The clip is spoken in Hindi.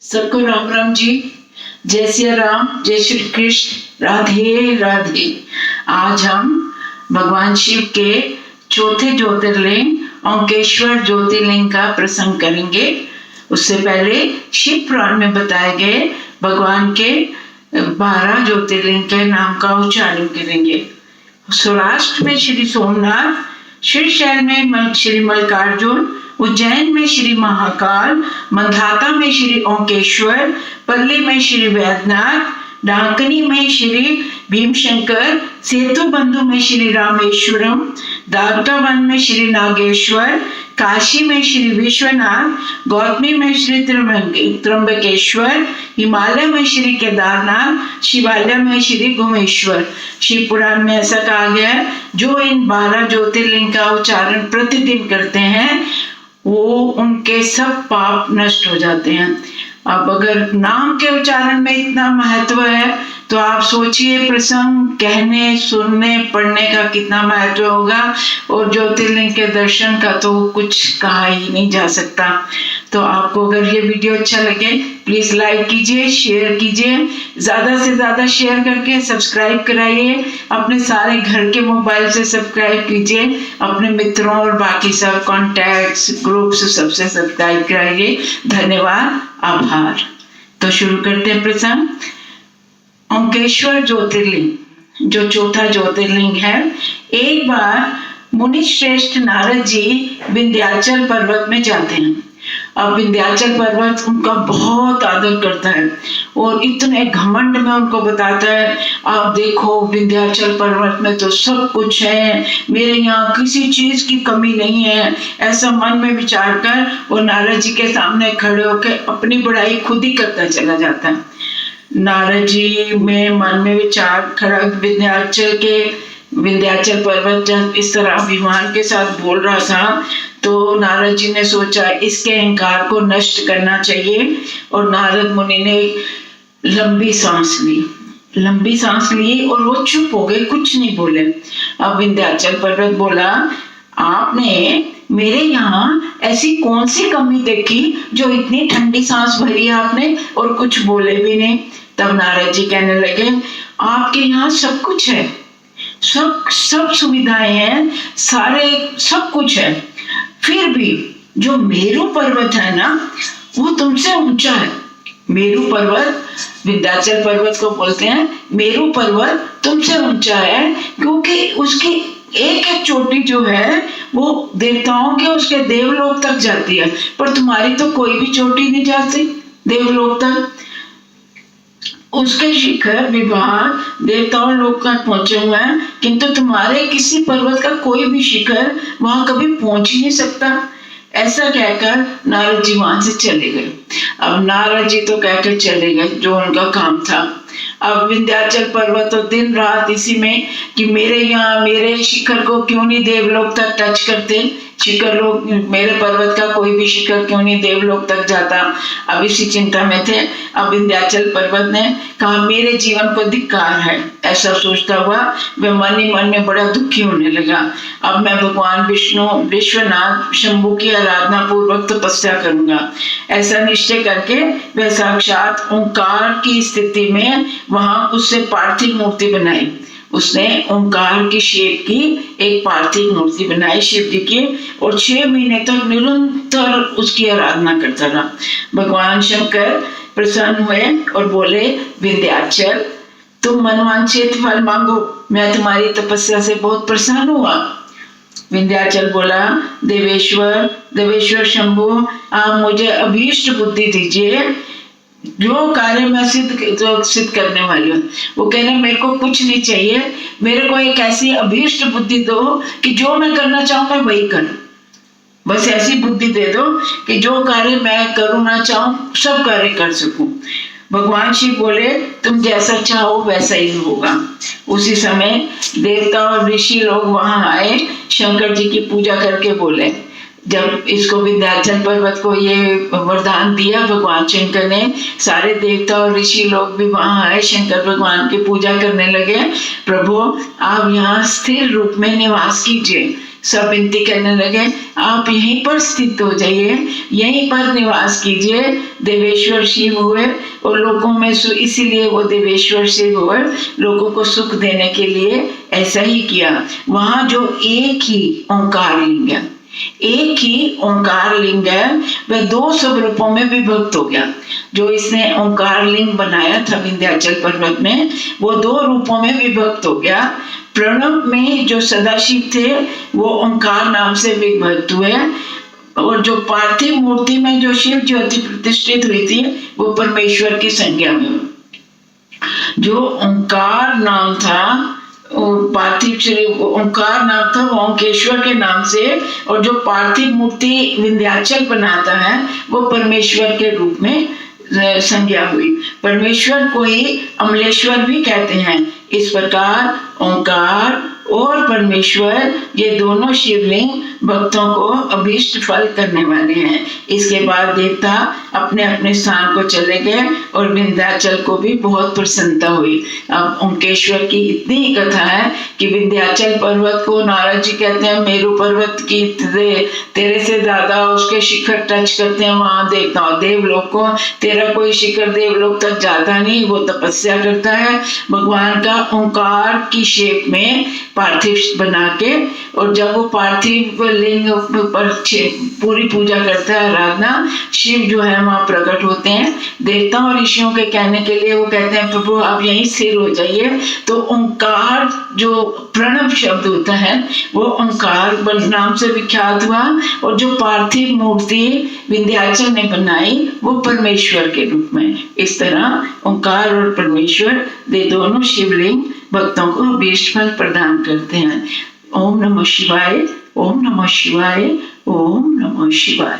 सबको राम राम जी। जय श्री राम, जय श्री कृष्ण, राधे राधे। आज हम भगवान शिव के चौथे ज्योतिर्लिंग ओंकेश्वर ज्योतिर्लिंग का प्रसंग करेंगे। उससे पहले शिव पुराण में बताए गए भगवान के 12 ज्योतिर्लिंग के नाम का उच्चारण करेंगे। सौराष्ट्र में श्री सोमनाथ, श्रीशैल में श्री मल्लिकार्जुन, उज्जैन में श्री महाकाल, मंधाता में श्री ओंकेश्वर, पल्ली में श्री वैद्यनाथ, डाकनी में श्री भीमशंकर, सेतुबंधु में श्री रामेश्वरम, द्वारकावन में श्री नागेश्वर, काशी में श्री विश्वनाथ, गौतमी में श्री त्र्यंबकेश्वर, हिमालय में श्री केदारनाथ, शिवालय में श्री गुमेश्वर। शिव पुराण में ऐसा कहा गया है, जो इन 12 ज्योतिर्लिंग का उच्चारण प्रतिदिन करते हैं वो उनके सब पाप नष्ट हो जाते हैं। अब अगर नाम के उच्चारण में इतना महत्व है तो आप सोचिए प्रसंग कहने, सुनने, पढ़ने का कितना महत्व होगा। और ज्योतिर्लिंग के दर्शन का तो कुछ कहा ही नहीं जा सकता। तो आपको अगर ये वीडियो अच्छा लगे प्लीज लाइक कीजिए, शेयर कीजिए, ज्यादा से ज्यादा शेयर करके सब्सक्राइब कराइए। अपने सारे घर के मोबाइल से सब्सक्राइब कीजिए, अपने मित्रों और बाकी सब कॉन्टैक्ट्स, ग्रुप्स सबसे सब्सक्राइब कराइए। धन्यवाद, आभार। तो शुरू करते हैं प्रसंग। ओंकेश्वर ज्योतिर्लिंग जो चौथा ज्योतिर्लिंग है। एक बार मुनि श्रेष्ठ नारद जी विंध्याचल पर्वत में जाते हैं। अब विंध्याचल पर्वत उनका बहुत आदर करता है और इतने घमंड में उनको बताता है, आप देखो विंध्याचल पर्वत में तो सब कुछ है, मेरे यहाँ किसी चीज की कमी नहीं है। ऐसा मन में विचार कर वो नारद जी के सामने खड़े होकर अपनी बड़ाई खुद ही करता चला जाता है। नारद जी में मन में विचार खड़ा, विंध्याचल पर्वत जब इस तरह अभिमान के साथ बोल रहा था तो नारद जी ने सोचा इसके अहंकार को नष्ट करना चाहिए। और नारद मुनि ने लंबी सांस ली और वो चुप हो गए, कुछ नहीं बोले। अब विंध्याचल पर्वत बोला, आपने मेरे यहाँ ऐसी कौन सी कमी देखी जो इतनी ठंडी सांस भरी आपने और कुछ बोले भी नहीं। तब नारद जी कहने लगे, आपके यहाँ सब कुछ है, सब सुविधाएं हैं, सारे सब कुछ है, फिर भी जो मेरू पर्वत है ना वो तुमसे ऊंचा है। मेरू पर्वत, विंध्याचल पर्वत को बोलते हैं, मेरू पर्वत तुमसे ऊंचा है क्योंकि उसकी एक एक चोटी जो है वो देवताओं के, उसके देवलोक तक जाती है, पर तुम्हारी तो कोई भी चोटी नहीं जाती देवलोक तक। उसके शिखर विभाग देवताओं लोग तक पहुंचे हुए हैं, किंतु तुम्हारे किसी पर्वत का कोई भी शिखर वहां कभी पहुंच ही नहीं सकता। ऐसा कहकर नारद जी वहां से चले गए। अब नारद जी तो कहकर चले गए जो उनका काम था। अब विंध्याचल पर्वत तो दिन रात इसी में कि मेरे यहाँ मेरे शिखर को क्यों नहीं देवलोक तक टच करते, शिखर लोग, मेरे पर्वत का कोई भी शिखर क्यों नहीं देवलोक तक जाता। अब इसी चिंता में थे। अब विंध्याचल पर्वत ने कहा मेरे जीवन को धिक्कार है। ऐसा सोचता हुआ वह मन ही मन में बड़ा दुखी होने लगा। अब मैं भगवान विष्णु विश्वनाथ शंभु की आराधना पूर्वक तपस्या करूंगा। ऐसा निश्चय करके वह साक्षात ओंकार की स्थिति में वहां उससे पार्थिव मूर्ति बनाई। उसने ओंकार की शेप की एक पार्थिव मूर्ति बनाई शिव जी की और 6 महीने तक निरंतर उसकी आराधना करता रहा। भगवान शंकर प्रसन्न हुए और बोले, विंध्याचल तुम मनवांछित फल मांगो, मैं तुम्हारी तपस्या से बहुत प्रसन्न हुआ। विंध्याचल बोला, देवेश्वर शंभु आप मुझे अभीष्ट बुद्धि दीजिए, जो कार्य मैं सिद्ध करने वाली हूँ। वो कह रहे मेरे को कुछ नहीं चाहिए, मेरे को एक ऐसी अभीष्ट बुद्धि दो कि जो मैं करना चाहूँ मैं वही करूँ। बस ऐसी बुद्धि दे दो कि जो कार्य मैं करना चाहूँ सब कार्य कर सकूं। भगवान शिव बोले, तुम जैसा चाहो वैसा ही होगा। उसी समय देवता और ऋषि लोग वहां आए, शंकर जी की पूजा करके बोले, जब इसको विंध्याचल पर्वत को ये वरदान दिया भगवान शंकर ने, सारे देवता और ऋषि लोग भी वहां आए, शंकर भगवान की पूजा करने लगे। प्रभु आप यहाँ स्थिर रूप में निवास कीजिए, सब विनती करने लगे, आप यहीं पर स्थित हो जाइए, यहीं पर निवास कीजिए। देवेश्वर शिव हुए और लोगों में इसीलिए वो देवेश्वर शिव हुए, लोगों को सुख देने के लिए ऐसा ही किया। वहां जो एक ही ओंकार लिंग है, एक ही ओंकार लिंग है, वह 2 स्वरूपों में विभक्त हो गया। जो इसने ओंकार लिंग बनाया था विंध्याचल पर्वत में, वो 2 रूपों में विभक्त हो गया। प्रणव में जो सदाशिव थे वो ओंकार नाम से विभक्त हुए, और जो पार्थिव मूर्ति में जो शिव ज्योति प्रतिष्ठित हुई थी वो परमेश्वर की संज्ञा में हुई। जो ओंकार नाम था, पार्थिव ओंकार नाम था, वो ओंकेश्वर के नाम से, और जो पार्थिव मूर्ति विंध्याचल बनाता है वो परमेश्वर के रूप में संज्ञा हुई। परमेश्वर को ही अमलेश्वर भी कहते हैं। इस प्रकार ओंकार और परमेश्वर ये दोनों शिवलिंग भक्तों को अभीष्ट फल करने वाले हैं। इसके बाद देवता अपने अपने स्थान को चले गए और विंध्याचल को भी बहुत प्रसन्नता हुई। अब ओंकेश्वर की इतनी ही कथा है कि विंध्याचल पर्वत को नारद जी कहते हैं मेरू पर्वत की तेरे से ज्यादा उसके शिखर टच करते हैं। वहां देखता हूँ देवलोक को, तेरा कोई शिखर देवलोक तक जाता नहीं, वो तपस्या करता है भगवान का ओंकार की शेप में पार्थिव बना के। और जब वो पार्थिव लिंग पर पूरी पूजा करता है, आराधना, शिव जो है वहां प्रकट होते हैं। देवताओं और ऋषियों के कहने के लिए वो कहते हैं प्रभु आप यहीं स्थिर हो जाइए। तो ओंकार जो प्रणव शब्द होता है वो ओंकार नाम से विख्यात हुआ, और जो पार्थिव मूर्ति विंध्याचल ने बनाई वो परमेश्वर के रूप में। इस तरह ओंकार और परमेश्वर ये दोनों शिवलिंग भक्तों को अभीष्ट फल प्रदान करते हैं। ओम नमः शिवाय, ओम नमः शिवाय, ओम नमः शिवाय।